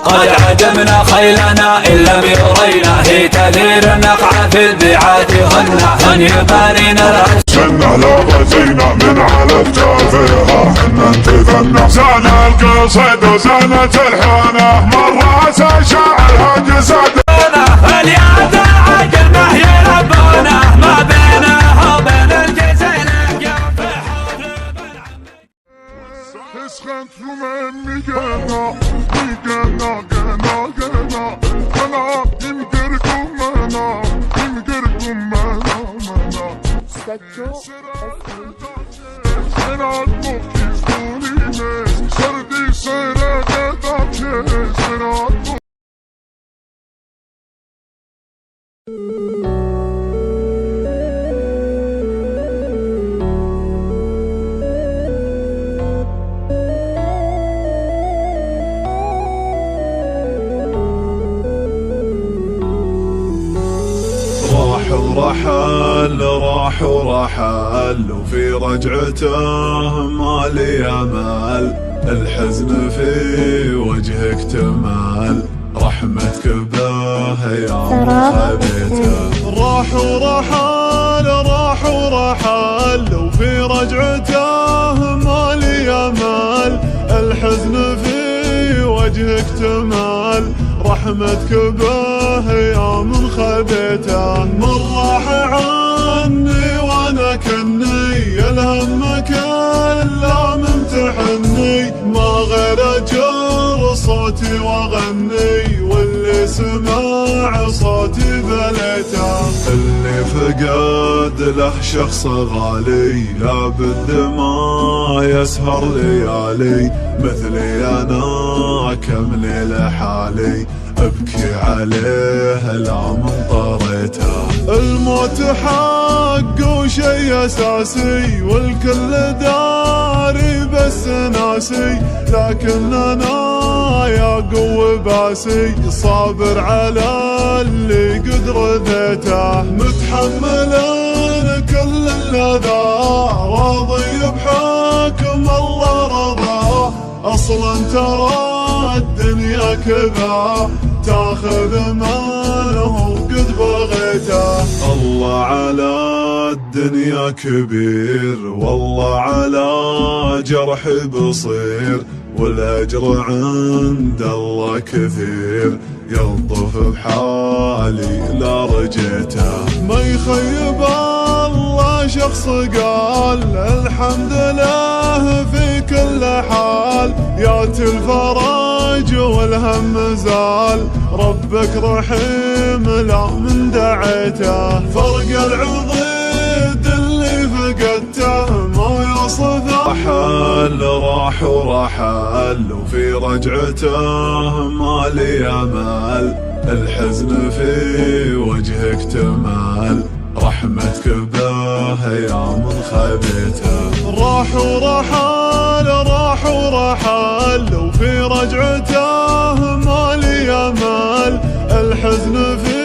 قد عدمنا خيلنا إن لم يرينا، هي تثير النقع في البعاد غنى من يبارينا العز. جنة لو بزينا من على الجافيها حنا انتثنى، زانا القصيد وزانت الحانة مرة شاعرها جسد اليد عقلنا يلبونه ما بينها وبين الجزيل يقف حوض بن عمي. اسخنت يومين ميقنا ميقنا قنا قنا قنا يمقركم منا يمقركم منا منا سرات مكيس دوني سردي سرات دابشي سرات راح ورحل وفي رجعته ما لي امل، الحزن في وجهك تمال رحمتك به يا خبيته. راح ورحل وفي رجعته ما لي امل، الحزن في وجهك تمال رحمتك به يا من خبيته. من راح عني وانا كني الهم كله ممتحني، ما غير اجر صوتي واغني واللي سمع صوتي بليته. اللي فقد له شخص غالي لابد ما يسهر ليالي، مثلي انا كم ليله حالي ابكي عليه لا من طريته. الموت حق وشي اساسي والكل داري بس ناسي، لكن انا يا قوي باسي صابر على اللي قد رذيته. متحمل كل الاذى راضي بحكم الله رضاه، اصلا ترى الدنيا كذا تاخذ ماله قد بغيته. الله على الدنيا كبير والله على جرح بصير، والاجر عند الله كثير يلطف بحالي لا رجيته. ما يخيب الله شخص قال الحمد لله في كل حال، ياتي الفرج والهم زال ربك رحيم لا من دعيته. فرق العضيد اللي فقدته ما يوصفه. راح ورحل وفي رجعته ما لي امل، الحزن في وجهك تمال رحمتك به يا من خبيته. راح ورحل وفي رجعته ما لي امل، الحزن في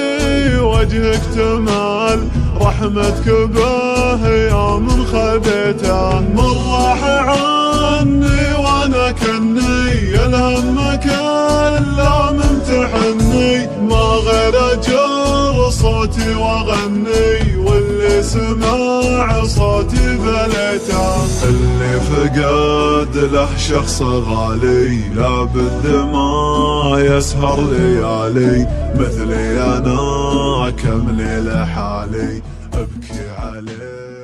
وجهك تمال رحمتك به يا من خبيته. من راح عني وانا كني الهم كله ممتحني، ما غير اجر صوتي واغني واللي سمع صوتي بليته. اللي فقد له شخص غالي لابد ما يسهر ليالي، مثلي انا كم ليله حالي ابكي عليه.